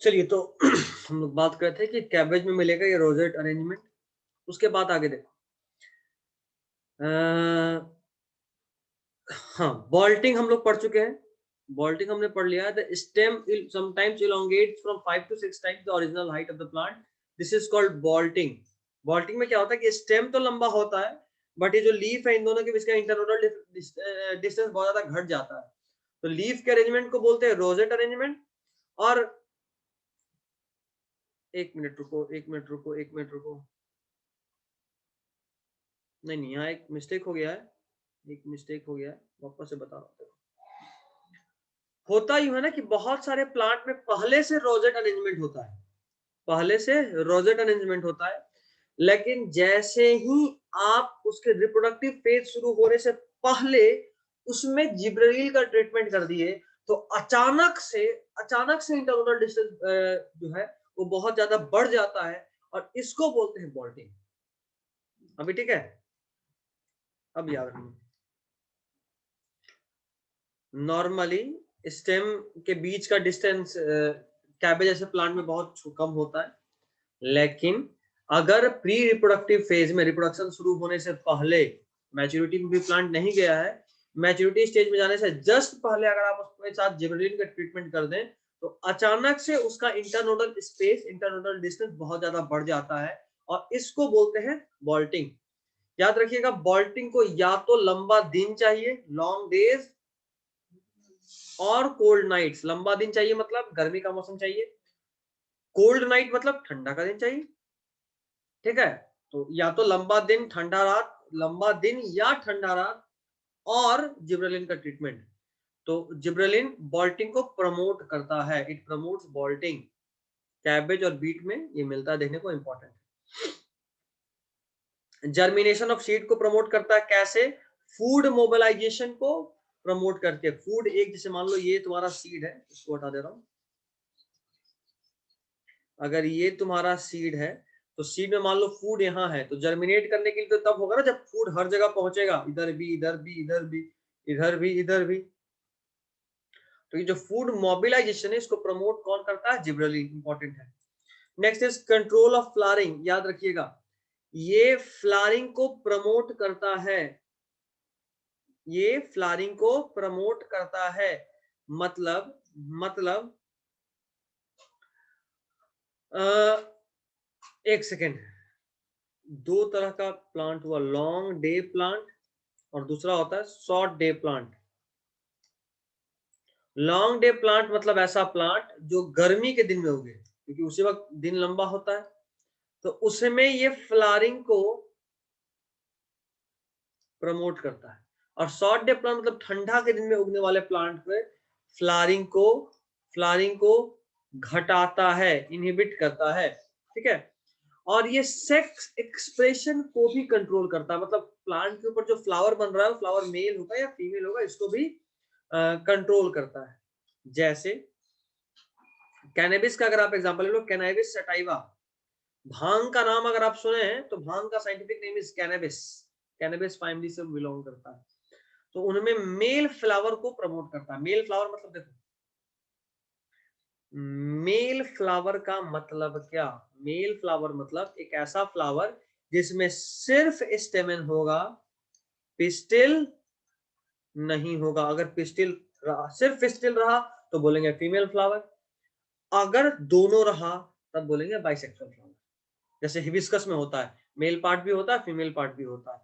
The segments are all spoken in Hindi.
चलिए तो हम लोग बात करते हैं कि कैबेज में मिलेगा ये रोजेट अरेंजमेंट। उसके बाद आगे देखो, हाँ बॉल्टिंग हम लोग पढ़ चुके हैं। बॉल्टिंग हमने पढ़ लिया है। The stem sometimes elongates from 5 to 6 times the original height of the plant. This is called bolting. बॉल्टिंग में क्या होता है कि स्टेम तो लंबा होता है, बट ये जो लीफ है इन दोनों के बीच का इंटरनोडल डिस्टेंस बहुत ज्यादा घट जाता है। तो लीफ के अरेंजमेंट को बोलते हैं रोजेट अरेंजमेंट। और एक मिनट रुको, एक मिनट रुको, एक मिनट रुको, नहीं यहाँ एक मिस्टेक हो गया है, एक मिस्टेक हो गया है, वापस से बता रहा हूँ। होता यूं है ना कि बहुत सारे प्लांट में पहले से रोजेट अरेंजमेंट होता है, पहले से रोजेट अरेंजमेंट होता है, लेकिन जैसे ही आप उसके रिप्रोडक्टिव फेज शुरू होने से पहले उसमें जिब्रेलिल का ट्रीटमेंट कर दिए, तो अचानक से इंटरनोडल डिस्टेंस जो है वो बहुत ज्यादा बढ़ जाता है, और इसको बोलते हैं बॉल्टिंग। अभी ठीक है, अब याद रखना, नॉर्मली स्टेम के बीच का डिस्टेंस कैबेज जैसे प्लांट में बहुत कम होता है, लेकिन अगर प्री रिप्रोडक्टिव फेज में रिप्रोडक्शन शुरू होने से पहले, मैच्योरिटी में भी प्लांट नहीं गया है, मैच्योरिटी स्टेज में जाने से जस्ट पहले अगर आप उसके साथ जिबरेलिन का ट्रीटमेंट कर दें, तो अचानक से उसका इंटरनोडल स्पेस, इंटरनोडल डिस्टेंस बहुत ज्यादा बढ़ जाता है, और इसको बोलते हैं बॉल्टिंग। याद रखिएगा, बॉल्टिंग को या तो लंबा दिन चाहिए, लॉन्ग डेज, और कोल्ड नाइट्स। लंबा दिन चाहिए मतलब गर्मी का मौसम चाहिए, कोल्ड नाइट मतलब ठंडा का दिन चाहिए। ठीक है, तो या तो लंबा दिन ठंडा रात, लंबा दिन या ठंडा रात, और जिब्रेलिन का ट्रीटमेंट। तो जिब्रेलिन बॉल्टिंग को प्रमोट करता है, इट प्रमोट्स बॉल्टिंग। कैबेज और बीट में ये मिलता है देखने को, इंपॉर्टेंट। जर्मिनेशन ऑफ सीड को प्रमोट करता है, कैसे? फूड मोबिलाइजेशन को प्रमोट करके। फूड एक, जैसे मान लो ये तुम्हारा सीड है, इसको हटा दे रहा हूं, अगर ये तुम्हारा सीड है तो सीड में मान लो फूड यहाँ है, तो जर्मिनेट करने के लिए तो तब होगा ना जब फूड हर जगह पहुंचेगा, इधर भी, इधर भी, इधर भी, इधर भी, इधर भी। तो ये जो फूड मोबिलाइजेशन है इसको प्रमोट कौन करता है? जिब्रेलिन, इंपॉर्टेंट है। Next is control of flowering. याद रखिएगा, ये फ्लावरिंग को प्रमोट करता है, ये फ्लावरिंग को प्रमोट करता है। मतलब एक सेकेंड, दो तरह का प्लांट हुआ, लॉन्ग डे प्लांट और दूसरा होता है short day plant. Long day plant मतलब ऐसा प्लांट जो गर्मी के दिन में उगे, क्योंकि उसी वक्त दिन लंबा होता है, तो उसमें ये फ्लावरिंग को प्रमोट करता है। और शॉर्ट डे प्लांट मतलब ठंडा के दिन में उगने वाले प्लांट पे फ्लावरिंग को घटाता है, इनहिबिट करता है। ठीक है, और ये सेक्स एक्सप्रेशन को भी कंट्रोल करता है, मतलब प्लांट के ऊपर जो फ्लावर बन रहा है, फ्लावर मेल होगा या फीमेल होगा, इसको भी कंट्रोल करता है। जैसे कैनबिस का अगर आप एग्जांपल ले लो, कैनबिस सटाइवा, भांग का नाम अगर आप सुने हैं तो भांग का scientific name is cannabis, cannabis family से बिलोंग करता है। तो उनमें मेल फ्लावर को प्रमोट करता है। मेल फ्लावर मतलब देखो, मेल फ्लावर का मतलब क्या? मेल फ्लावर मतलब एक ऐसा फ्लावर जिसमें सिर्फ स्टेमेन होगा, पिस्टिल नहीं होगा। अगर पिस्टिल रहा, सिर्फ पिस्टिल रहा, तो बोलेंगे फीमेल फ्लावर। अगर दोनों रहा तब बोलेंगे बाइसेक्सुअल फ्लावर। जैसे हिबिस्कस में होता है, मेल पार्ट भी होता है, फीमेल पार्ट भी होता है।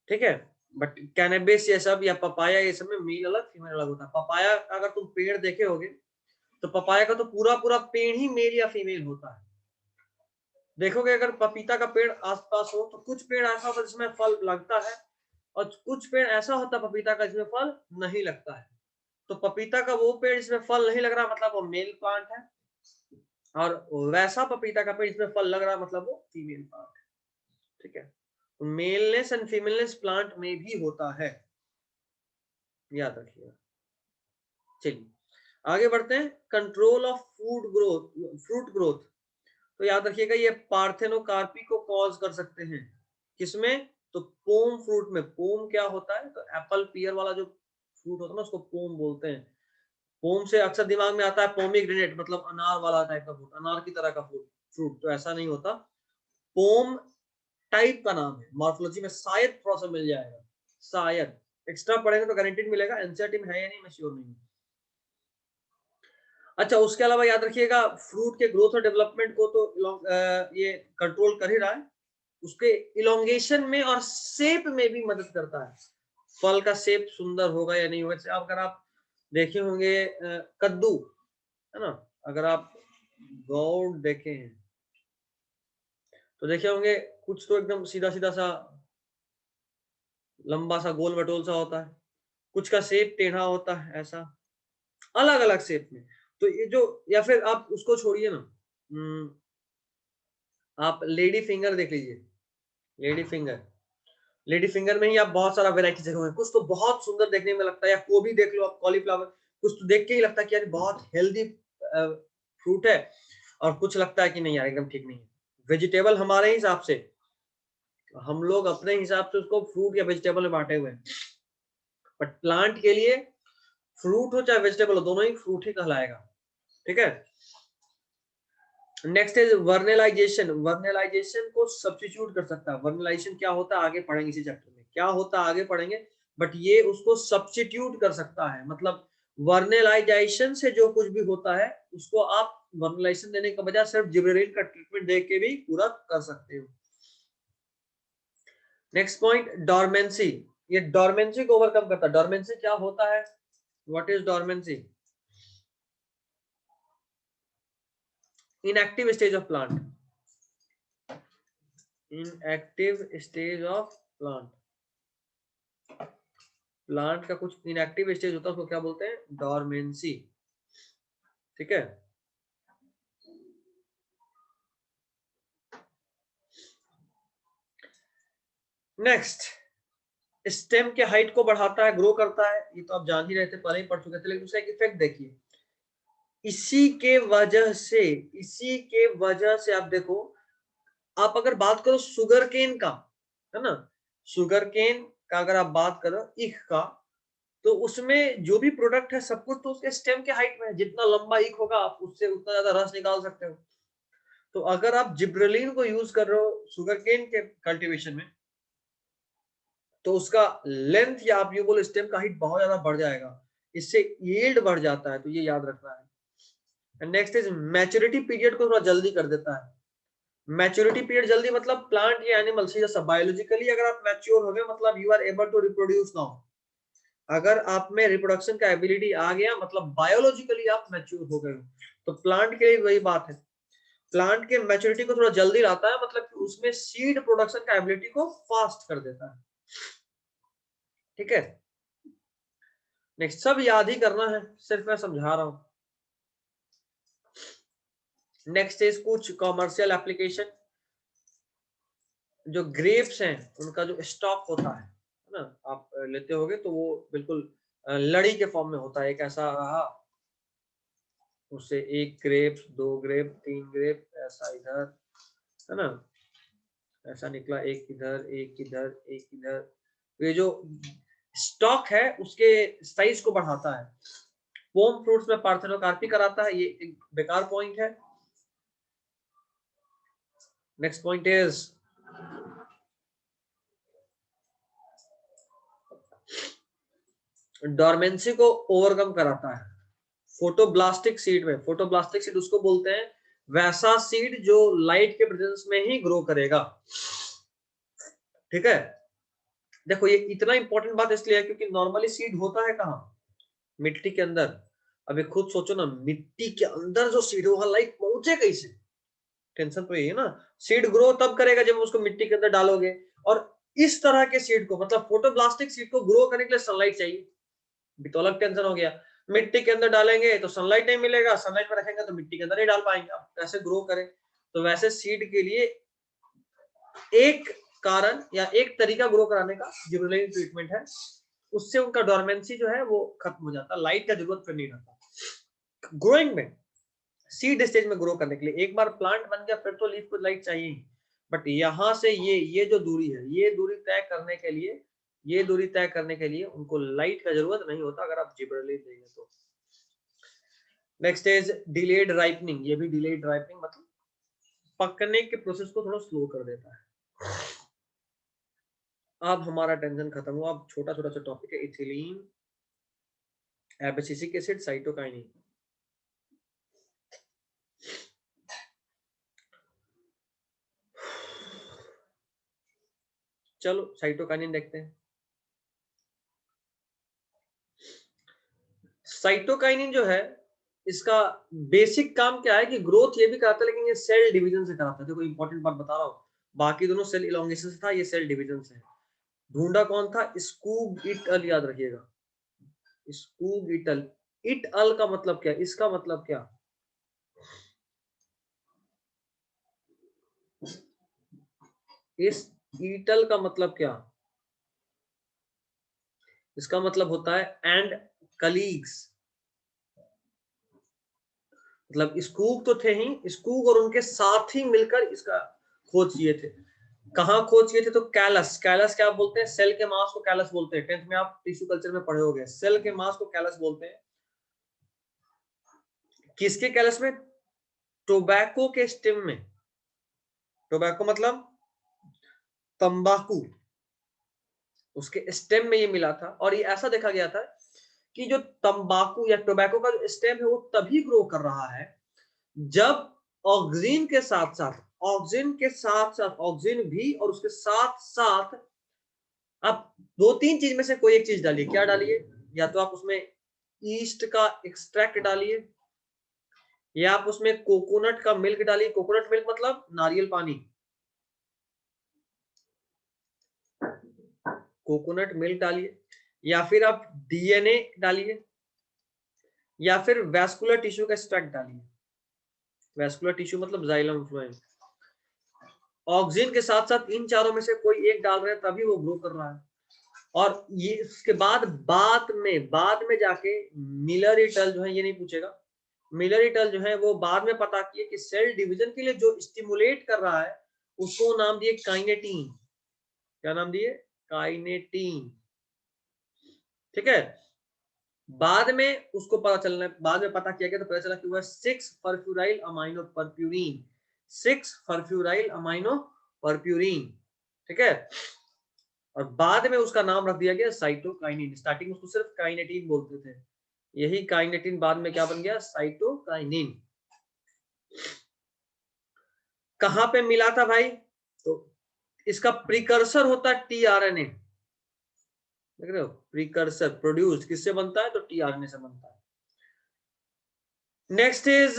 ठीक है, बट कैनबिस ये सब या पपाया ये सब में मेल अलग फीमेल अलग होता है। पपाया अगर तुम पेड़ देखे होगे तो पपाया का तो पूरा पूरा पेड़ ही मेल या फीमेल होता है। देखोगे अगर पपीता का पेड़ आसपास हो तो कुछ पेड़ ऐसा होता है जिसमें फल लगता है, और कुछ पेड़ ऐसा होता है पपीता का जिसमें फल नहीं लगता है। तो पपीता का वो पेड़ जिसमें फल नहीं लग रहा मतलब वो मेल प्लांट है, और वैसा पपीता का पेड़ जिसमें फल लग रहा मतलब वो फीमेल प्लांट है। ठीक है, मेलनेस एंड फीमेलनेस प्लांट में भी होता है, याद रखिएगा। चलिए आगे बढ़ते हैं। Control of food growth, fruit growth. तो याद रखिएगा, ये पार्थेनोकार्पी को कॉज कर सकते हैं। किसमें? तो पोम फ्रूट में। पोम क्या होता है? तो एप्पल पियर वाला जो फ्रूट होता है ना उसको पोम बोलते हैं। पोम से अक्सर दिमाग में आता है पोमीग्रेनेट, मतलब अनार वाला टाइप का फ्रूट, अनार की तरह का फ्रूट, तो ऐसा नहीं होता। पोम टाइप का नाम है, मॉर्फोलॉजी में शायद थोड़ा सा मिल जाएगा, शायद एक्स्ट्रा पढ़ेंगे तो गारंटीड मिलेगा, एनसीईआरटी में है या नहीं मैं श्योर नहीं हूँ। अच्छा, उसके अलावा याद रखिएगा फ्रूट के ग्रोथ और डेवलपमेंट को तो ये कंट्रोल कर ही रहा है, उसके इलोंगेशन में और शेप में भी मदद करता है। फल का शेप सुंदर होगा या नहीं होगा, अगर आप देखे होंगे कद्दू, है ना, अगर आप गौर देखें तो देखे होंगे कुछ तो एकदम सीधा सीधा सा लंबा सा गोल मटोल सा होता है, कुछ का शेप टेढ़ा होता है, ऐसा अलग अलग शेप में। तो ये जो, या फिर आप उसको छोड़िए ना, आप लेडी फिंगर देख लीजिए, लेडी फिंगर, लेडी फिंगर में ही आप बहुत सारा वेराइटी देखे होंगे, कुछ तो बहुत सुंदर देखने में लगता है, या कोबी देख लो आप, कॉलीफ्लावर, कुछ तो देख के ही लगता है कि यार बहुत हेल्दी फ्रूट है, और कुछ लगता है कि नहीं यार एकदम ठीक नहीं है। वेजिटेबल हमारे हिसाब से, हम लोग अपने हिसाब से उसको फ्रूट या वेजिटेबल में बांटे हुए हैं, बट प्लांट के लिए फ्रूट हो चाहे वेजिटेबल हो, दोनों ही फ्रूट ही कहलाएगा, ठीक है। नेक्स्ट इज वर्नलाइजेशन, वर्नलाइजेशन को सब्स्टिट्यूट कर सकता है। वर्नलाइजेशन क्या होता है आगे पढ़ेंगे इसी चैप्टर में, क्या होता है आगे पढ़ेंगे, बट ये उसको सब्स्टिट्यूट कर सकता है, मतलब वर्नलाइजेशन से जो कुछ भी होता है उसको आप वर्नलाइजेशन देने के बजाय सिर्फ जिबरेलिन का ट्रीटमेंट दे के भी पूरा कर सकते हो। नेक्स्ट पॉइंट, डोरमेंसी, ये डोरमेंसी को ओवरकम करता है। डोरमेंसी क्या होता है, what is dormancy? inactive stage of plant, inactive stage of plant, plant का कुछ इनएक्टिव स्टेज होता है उसको क्या बोलते हैं, डोरमेंसी, ठीक है। नेक्स्ट, स्टेम के हाइट को बढ़ाता है, ग्रो करता है, ये तो आप जान ही रहे थे, पहले ही पढ़ चुके थे, लेकिन उसका एक इफेक्ट देखिए, इसी के वजह से, इसी के वजह से आप देखो, आप अगर बात करो शुगर केन का, है ना, शुगर केन का अगर आप बात करो ईख का, तो उसमें जो भी प्रोडक्ट है सब कुछ तो उसके स्टेम के हाइट में है, जितना लंबा ईख होगा आप उससे उतना ज्यादा रस निकाल सकते हो। तो अगर आप जिब्रेलिन को यूज कर रहे हो शुगर केन के कल्टीवेशन में, तो उसका लेंथ या आप ये बोलो स्टेम का हाइट बहुत ज्यादा बढ़ जाएगा, इससे यील्ड बढ़ जाता है, तो ये याद रखना है। नेक्स्ट इज मैच्योरिटी पीरियड को थोड़ा जल्दी कर देता है। मैच्योरिटी पीरियड जल्दी मतलब प्लांट या एनिमल से जैसा बायोलॉजिकली अगर आप मैच्योर हो गए, मतलब you are able to reproduce now, अगर आप में रिप्रोडक्शन का एबिलिटी आ गया मतलब बायोलॉजिकली आप मैच्योर हो गए हो। तो प्लांट के लिए वही बात है, प्लांट के मैच्योरिटी को थोड़ा जल्दी लाता है, मतलब कि उसमें सीड प्रोडक्शन का एबिलिटी को फास्ट कर देता है, ठीक है। नेक्स्ट, सब याद ही करना है, सिर्फ मैं समझा रहा हूं। नेक्स्ट इज कुछ कॉमर्शियल एप्लीकेशन, जो ग्रेप्स हैं उनका जो स्टॉक होता है ना, आप लेते होगे तो वो बिल्कुल लड़ी के फॉर्म में होता है, एक ऐसा रहा, उससे एक ग्रेप, दो ग्रेप, तीन ग्रेप, ऐसा इधर, है ना, ऐसा निकला, एक इधर एक इधर एक इधर, ये जो स्टॉक है उसके साइज को बढ़ाता है। पोम फ्रूट्स में पार्थेनोकार्पी कराता है, ये एक बेकार पॉइंट है। नेक्स्ट पॉइंट इज डोरमेंसी को ओवरकम कराता है। फोटोब्लास्टिक सीड में, फोटोब्लास्टिक सीड उसको बोलते हैं वैसा सीड जो लाइट के प्रेजेंस में ही ग्रो करेगा, ठीक है। देखो ये इतना इंपॉर्टेंट बात इसलिए है क्योंकि नॉर्मली सीड होता है कहाँ, मिट्टी के अंदर। अभी खुद सोचो ना, मिट्टी के अंदर जो सीड होगा लाइट पहुंचे कैसे, टेंशन तो यही है ना। सीड ग्रो तब करेगा जब उसको मिट्टी के अंदर डालोगे, और इस तरह के सीड को, मतलब फोटोब्लास्टिक सीड को ग्रो करने के लिए सनलाइट चाहिए, तो अलग टेंशन हो गया। मिट्टी के अंदर डालेंगे तो सनलाइट नहीं मिलेगा, सनलाइट में रखेंगे तो मिट्टी के अंदर नहीं डाल पाएंगे, अब कैसे ग्रो करें। तो वैसे सीड के लिए एक कारण या एक तरीका ग्रो कराने का जिब्रेलिन ट्रीटमेंट है, उससे उनका डोरमेंसी जो है वो खत्म हो जाता है, लाइट का जरूरत फिर नहीं रहता ग्रोइंग में। सीड स्टेज में ग्रो करने के लिए एक बार प्लांट बन गया फिर तो लीफ को लाइट चाहिए ही, बट यहां से ये जो दूरी है, ये दूरी तय करने के लिए, ये दूरी तय करने के लिए उनको लाइट का जरूरत नहीं होता अगर आप जिब्रेलिन देंगे तो। नेक्स्ट इज डिलेड राइपनिंग, ये भी डिलेड राइपनिंग मतलब पकने के प्रोसेस को थोड़ा स्लो कर देता है। अब हमारा टेंशन खत्म हुआ, अब छोटा छोटा सा टॉपिक है, इथिलीन, एब्सिसिक एसिड, साइटोकाइनिन। चलो साइटोकाइनिन देखते हैं। साइटोकाइनिन जो है इसका बेसिक काम क्या है कि ग्रोथ ये भी कराता है, लेकिन ये सेल डिवीजन से कराता है। देखो इंपॉर्टेंट बात बता रहा हूँ, बाकी दोनों सेल इलोंगेशन से था, ये सेल डिवीजन से है। ढूंढा कौन था? स्कूब इट अल, याद रखिएगा, स्कूब इट अल। इट अल का मतलब क्या? इसका मतलब क्या? इस ईटल का मतलब क्या? इसका मतलब होता है एंड कलीग्स। मतलब स्कूब तो थे ही, स्कूब और उनके साथ ही मिलकर इसका खोज किए थे। कहाँ खोज किए थे? तो कैलस, कैलस क्या बोलते हैं? सेल के मास को कैलस बोलते हैं। 10th में आप टिश्यू कल्चर में पढ़े होंगे, सेल के मास को कैलस बोलते हैं। किसके कैलस में? टोबैको के स्टेम में। टोबैको मतलब तंबाकू, उसके स्टेम में ये मिला था। और ये ऐसा देखा गया था कि जो तंबाकू या टोबैको का जो स्टेम है वो तभी ग्रो कर रहा है जब ऑक्सीजन के साथ साथ, ऑक्सीजन के साथ साथ ऑक्सीजन भी, और उसके साथ साथ आप दो तीन चीज में से कोई एक चीज डालिए। क्या डालिए? या तो आप उसमें ईस्ट का एक्सट्रैक्ट डालिए, या आप उसमें कोकोनट का मिल्क डालिए। कोकोनट मिल्क मतलब नारियल पानी, कोकोनट मिल्क डालिए, या फिर आप डीएनए डालिए, या फिर वैस्कुलर टिश्यू का एक्सट्रैक्ट डालिए। वैस्कुलर टिश्यू मतलब जाइलम फ्लोएम। ऑक्सीजन के साथ साथ इन चारों में से कोई एक डाल रहे हैं तभी वो ग्रो कर रहा है। और ये इसके बाद में जाके मिलर इटल जो है, ये नहीं पूछेगा, मिलर इटल जो है वो बाद में पता किए कि सेल डिवीजन के लिए जो स्टिमुलेट कर रहा है उसको नाम दिए काइनेटीन। क्या नाम दिए? काइनेटीन। ठीक है। बाद में उसको पता चलना, बाद में पता किया गया तो पता चला कि वह 6 फरफ्यूराइल अमाइनो परप्यूरिन, 6 फरफ्यूराइल अमाइनो परप्यूरिन। ठीक है। और बाद में उसका नाम रख दिया गया साइटोकाइनिन। स्टार्टिंग में उसको सिर्फ काइनेटीन बोलते थे, यही काइनेटीन बाद में क्या बन गया? साइटोकाइनिन। कहां पे मिला था भाई? तो इसका प्रिकर्सर होता है टीआरएनए। देख रहे हो, प्रिकर्सर प्रोड्यूस किससे बनता है? तो टीआरएनए से बनता है। नेक्स्ट इज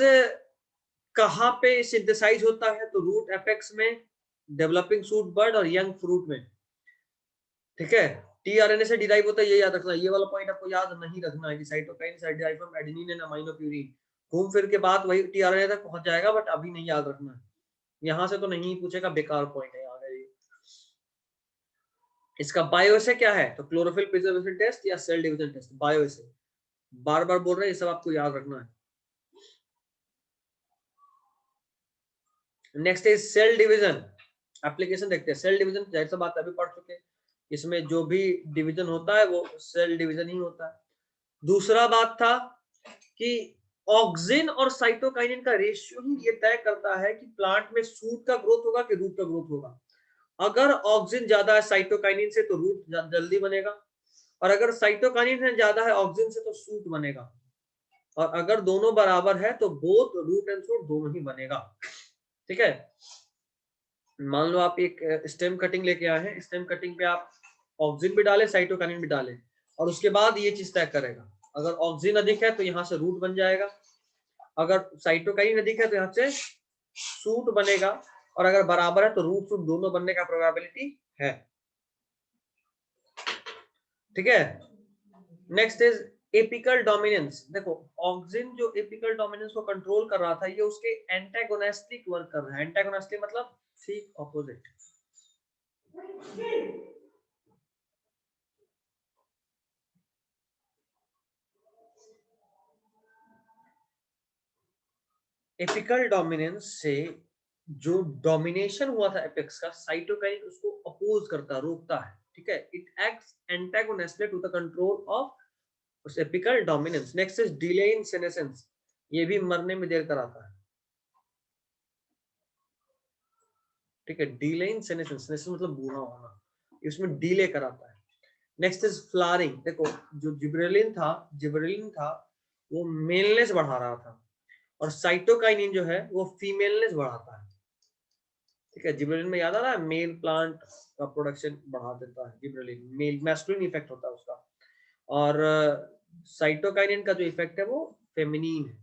कहां पे सिंथेसाइज होता है? तो रूट एपेक्स में, डेवलपिंग शूट बर्ड और यंग फ्रूट में। ठीक है। टीआरएनए से डिराइव होता है, ये याद रखना। ये वाला पॉइंट आपको याद नहीं रखना है कि साइटोकाइन से derive from adenine and amino purine. घूम फिर के बाद वही टीआरएनए तक पहुंच जाएगा, बट अभी नहीं याद रखना है। यहां से तो नहीं पूछेगा, बेकार पॉइंट है याद है ये। इसका बायोएसे क्या है? तो क्लोरोफिल प्रिजर्वेशन टेस्ट या सेल डिवीजन टेस्ट। बायोएसे बार बार बोल रहे हैं, ये सब आपको याद रखना है। Next is cell division application. देखते हैं सेल डिवीजन, जाहिर सा बात अभी पढ़ चुके हैं, इसमें जो भी डिवीजन होता है वो सेल डिवीजन ही होता है। दूसरा बात था कि ऑक्सिन और साइटोकाइनिन का रेशियो ही ये तय करता है कि प्लांट में शूट का ग्रोथ होगा कि रूट का ग्रोथ होगा। अगर ऑक्सिन ज्यादा है साइटोकाइनिन से तो रूट जल्दी बनेगा, और अगर साइटोकाइनिन ज्यादा है ऑक्सिन से तो शूट बनेगा। और अगर दोनों बराबर है तो बोथ रूट एंड शूट दोनों ही बनेगा। ठीक है। मान लो आप एक स्टेम कटिंग लेके आए हैं, स्टेम कटिंग पे आप ऑक्सिन भी डाले, साइटोकाइनिन भी डाले, और उसके बाद ये चीज तय करेगा, अगर ऑक्सिन अधिक है तो यहाँ से रूट बन जाएगा, अगर साइटोकाइनिन अधिक है तो यहाँ से शूट बनेगा, और अगर बराबर है तो रूट शूट दोनों बनने का प्रोबेबिलिटी है। ठीक है। Next is apical dominance. देखो ऑक्सिन जो एपिकल डोमिनेंस को कंट्रोल कर रहा था, ये उसके एंटागोनिस्टिक वर्क कर रहा है। एंटागोनिस्टिक मतलब ठीक ऑपोजिट। एपिकल डोमिनेंस से जो डोमिनेशन हुआ था एपेक्स का, साइटोकाइन उसको अपोज करता, रोकता है। ठीक है। It acts antagonistic to the control of apical dominance. Next is delay in senescence. ये भी मरने में देर कराता है, ठीक है। डिले इन सेनेसेंस, सेनेसेंस मतलब बूढ़ा होना, इसमें डिले कराता है। Next is flowering. देखो जो जिबरेलिन था वो मेलनेस बढ़ा रहा था, और साइटोकाइनिन जो है वो फीमेलनेस बढ़ाता है, ठीक है। जिबरेलिन में याद आ रहा है, मेल प्लांट का प्रोडक्शन बढ़ा देता है जिबरेलिन, मेल मैस्कुलिन इफेक्ट होता है उसका, और साइटोकाइनिन का जो इफेक्ट है वो फेमिनिन है,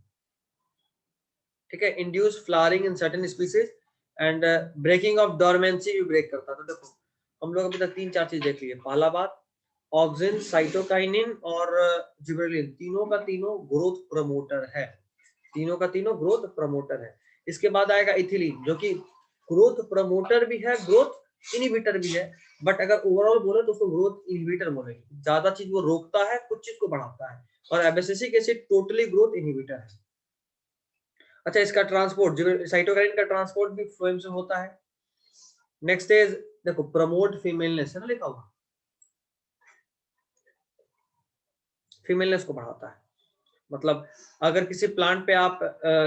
ठीक है। Induce flowering in certain species and breaking of dormancy भी ब्रेक करता है। तो देखो हम लोग अभी तक 3-4 चीज देख लिए। पहला बात, ऑक्सिन, साइटोकाइनिन और जिबरेलिन तीनों का तीनों ग्रोथ प्रमोटर है, तीनों का तीनों ग्रोथ प्रमोटर है। इसके बाद आएगा इथिलीन, जो कि ग्रोथ प्रमोटर भी है, ग्रोथ इनहिबिटर भी है, बट अगर ओवरऑल बोले तो उसको ग्रोथ इनहिबिटर बोलेंगे। ज्यादा चीज वो रोकता है, कुछ चीज को बढ़ाता है। और abscisic acid totally growth inhibitor है। अच्छा, इसका ट्रांसपोर्ट, साइटोकाइनिन का ट्रांसपोर्ट भी फ्लोएम से होता है। नेक्स्ट इज, देखो प्रमोट फीमेलनेस है ना लिखा हुआ, फीमेलनेस को बढ़ाता है। मतलब अगर किसी प्लांट पे आप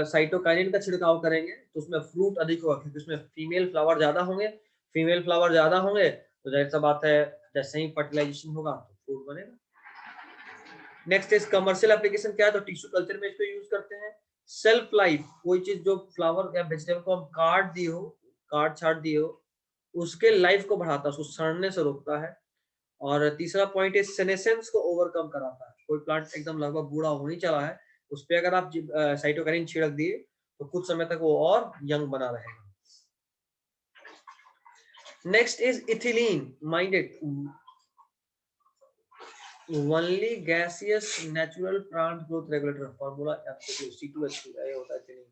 साइटोकाइनिन का छिड़काव करेंगे तो उसमें फ्रूट अधिक होगा, क्योंकि उसमें फीमेल फ्लावर ज्यादा होंगे। फीमेल फ्लावर ज्यादा होंगे तो जाहिर सा बात है जैसे ही फर्टिलाइजेशन होगा तो फ्रूट बनेगा। नेक्स्ट इज कमर्शियल एप्लीकेशन क्या है, तो टिश्यू कल्चर में इसको यूज करते हैं। सेल्फ लाइफ, कोई चीज जो फ्लावर या वेजिटेबल को हम काट दिए हो, काट छाट दिए हो, उसके लाइफ को बढ़ाता है, उसको सड़ने से रोकता है। और तीसरा पॉइंट इज सेनेसेंस को ओवरकम कराता है। कोई प्लांट एकदम लगभग बूढ़ा होने चला है, उस पर अगर आप साइटोकाइनिन छिड़क दिए तो कुछ समय तक वो और यंग बना रहेगा। Next is ethylene, mind it, only gaseous natural plant growth regulator. Formula C2H2 ये होता है इथिलीन।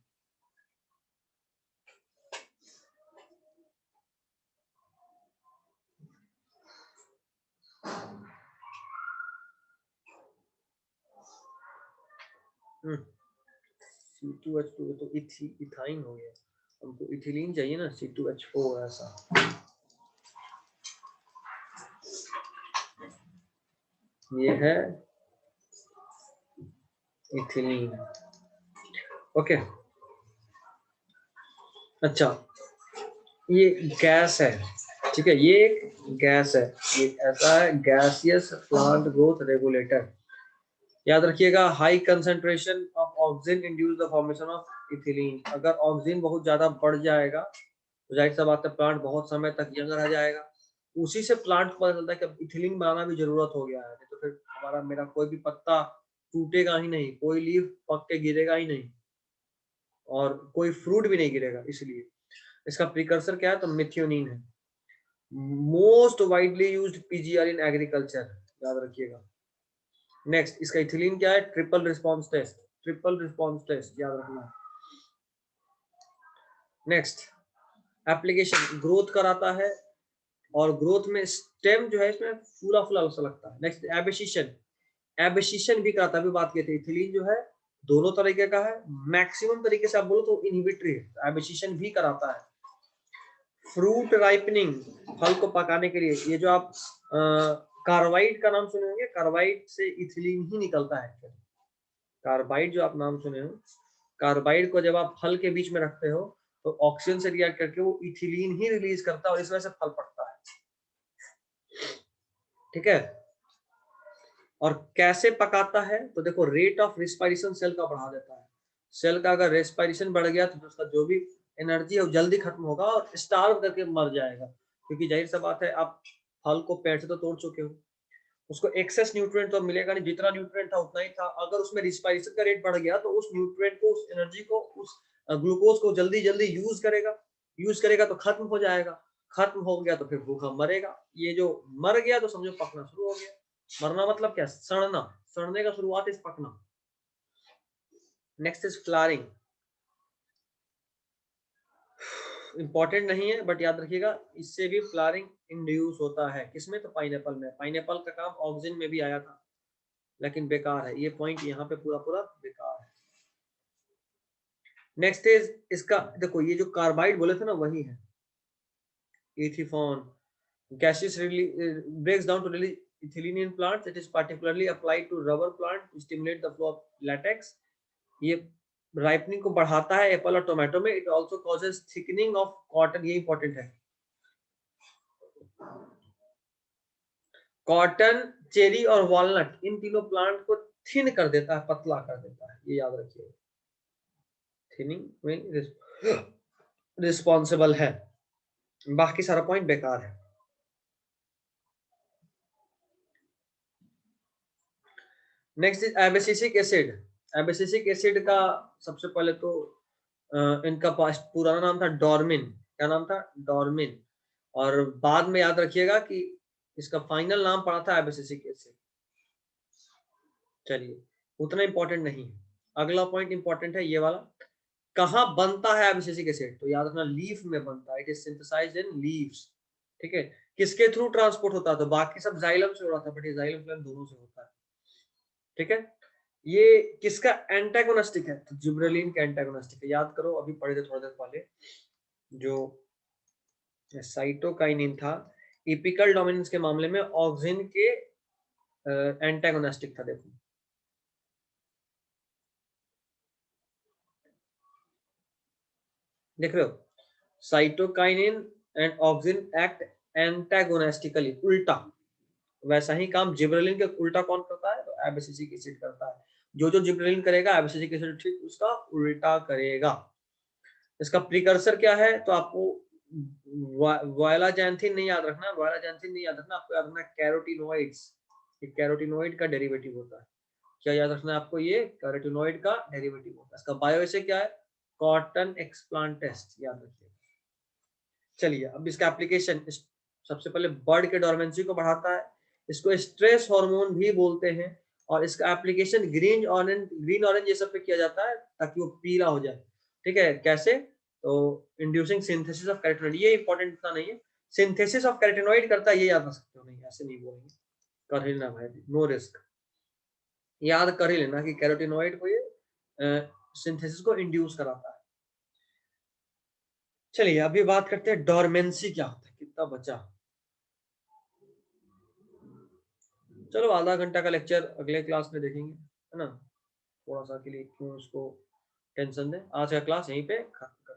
C2H2 तो इथाइन हो गया, हमको इथिलीन चाहिए ना, C2H4 ऐसा। ये है इथिलीन, ओके। अच्छा, ये गैस है, ठीक है, ये एक गैस है, ये ऐसा है गैसियस प्लांट ग्रोथ रेगुलेटर। याद रखिएगा, high concentration of oxygen induce the formation of ethylene. अगर ऑक्सीजन बहुत ज्यादा बढ़ जाएगा तो जाहिर सा बात है प्लांट बहुत समय तक यंग रह जाएगा। उसी से प्लांट को पता चलता है कि अब इथिलीन बनाना भी जरूरत हो गया है, नहीं तो फिर हमारा मेरा कोई भी पत्ता टूटेगा ही नहीं, कोई लीफ पक के गिरेगा ही नहीं, और कोई फ्रूट भी नहीं गिरेगा। इसलिए इसका प्रिकर्सर क्या है, तो मिथ्योनिन है। Most widely used PGR in agriculture, याद रखिएगा। नेक्स्ट, इसका इथिलीन क्या है, triple response test, triple response test याद रखना। नेक्स्ट, एप्लीकेशन, ग्रोथ कराता है, और ग्रोथ में स्टेम जो है इसमें फूला फूला सा लगता है। नेक्स्ट, एबेसिशन, एबेसिशन भी कराता है, अभी बात किए थे। इथिलीन जो है दोनों तरीके का है, मैक्सिमम तरीके से आप बोलो तो इनहिबिटरी है, एबेसिशन भी कराता है। फ्रूट राइपनिंग, फल को पकाने के लिए, ये जो आप कार्बाइड का नाम सुने होंगे, कार्बाइड से इथिलीन ही निकलता है। कार्बाइड जो आप नाम सुने हो, कार्बाइड को जब आप फल के बीच में रखते हो तो ऑक्सीजन से रिएक्ट करके वो इथिलीन ही रिलीज करता है, और इस वजह से फल पकता है, ठीक है। और कैसे पकाता है, तो देखो रेट ऑफ रेस्पिरेशन सेल का बढ़ा देता है। सेल का अगर रेस्पिरेशन बढ़ गया तो उसका जो भी एनर्जी है वो जल्दी खत्म होगा और स्टार्व करके मर जाएगा, क्योंकि जाहिर सा बात है आप फल को पेड़ से तो तोड़ चुके हो, उसको एक्सेस न्यूट्रिएंट तो मिलेगा नहीं, जितना न्यूट्रिएंट था उतना ही था। अगर उसमें रेस्पिरेशन का रेट बढ़ गया तो उस न्यूट्रिएंट को, उस एनर्जी को, उस ग्लूकोज को जल्दी जल्दी यूज करेगा तो खत्म हो जाएगा। खत्म हो गया तो फिर भूखा मरेगा। ये जो मर गया तो समझो पकना शुरू हो गया। मरना मतलब क्या, सड़ना, सड़ने का शुरुआत इस पकना। नेक्स्ट इज फ्लावरिंग, इंपॉर्टेंट नहीं है बट याद रखिएगा, इससे भी फ्लावरिंग इंड्यूस होता है। किसमें, तो पाइनएप्पल में। पाइनएप्पल का काम ऑक्सीजन में भी आया था, लेकिन बेकार है ये पॉइंट, यहाँ पे पूरा पूरा बेकार है। नेक्स्ट इज इसका, देखो ये जो कार्बाइड बोले थे ना वही है, एथिफॉन। gaseous breaks down to release ethylene in plants. It is particularly applied to rubber plant to stimulate the flow of latex. ये राइपनिंग को बढ़ाता है एप्पल और टोमेटो में। It also causes thickening of cotton, ये इंपॉर्टेंट है। कॉटन, चेरी और वॉलनट, इन तीनों प्लांट को थिन कर देता है, पतला कर देता है, ये याद रखिए। थिनिंग में रिस्पॉन्सिबल है, बाकी सारा पॉइंट बेकार है। Next is abscisic acid. Abscisic acid का सबसे पहले तो इनका पुराना नाम था डॉर्मिन। क्या नाम था? डॉर्मिन। और बाद में याद रखिएगा कि इसका फाइनल नाम पड़ा था एबेसिसिक एसिड। चलिए, उतना इंपॉर्टेंट नहीं है। अगला पॉइंट इंपॉर्टेंट है ये वाला। कहाँ बनता है एबेसिसिक एसिड? तो याद रखना लीफ में बनता है। It is synthesised in leaves. ठीक है। किसके थ्रू ट्रांसपोर्ट होता है? तो बाकी सब जाइलम से हो रहा था, बट ये जाइलम फ्लोएम दोनों से होता है। ठीक है। ये किसका एंटागोनिस्टिक है? तो जिब्रेलिन का एंटागोनिस्टिक है। याद करो, अभी पढ़े थे थोड़ी देर पहले, जो साइटोकाइनिन था, एपिकल डोमिनेंस के मामले में ऑक्सिन के एंटागोनिस्टिक था। देखो, देख रहे हो, साइटोकाइनिन एंड ऑक्सिन एक्ट एंटागोनिस्टिकली, उल्टा। वैसा ही काम जिब्रेलिन के उल्टा कौन करता है? तो एबेसिसिक एसिड करता है। जो जो जिब्रेलिन करेगा, एबेसिसिक एसिड ठीक उसका उल्टा करेगा। इसका प्रिकर्सर क्या है? तो आपको वायलाजैंथिन नहीं याद रखना, वायलाजैंथिन नहीं याद रखना, आपको याद रखना कैरोटिनोइड्स। ये कैरोटिनोइड का डेरिवेटिव होता है। क्या याद रखना है आपको? ये कैरोटिनोइड का डेरिवेटिव होता है। इसका बायो एसे क्या है? कॉटन एक्सप्लांटेस्ट, याद रखिए। चलिए, अब इसका एप्लीकेशन, सबसे पहले बर्ड के डोरमेंसी को बढ़ाता है। इसको स्ट्रेस हार्मोन भी बोलते हैं। और इसका एप्लीकेशन ग्रीन ऑरेंज ये सब पे किया जाता है, ताकि वो पीला हो जाए। ठीक है, कैसे? तो इंड्यूसिंग सिंथेसिस ऑफ कैरोटिनॉइड, ये इंपॉर्टेंट इतना नहीं है। सिंथेसिस ऑफ कैरोटिनॉइड करता है, ये याद रख सकते हो। नहीं, ऐसे नहीं बोलेंगे, कर ही लेना भाई, नो रिस्क। याद कर ही लेना कि कैरोटिनॉइड को ये सिंथेसिस को इंड्यूस कराता है। चलिए, अभी बात करते हैं डोरमेंसी क्या होता है। कितना बचा? चलो, आधा घंटा का लेक्चर अगले क्लास में देखेंगे, है ना। थोड़ा सा के लिए क्यों उसको टेंशन दें। आज का क्लास यहीं पे खत्म।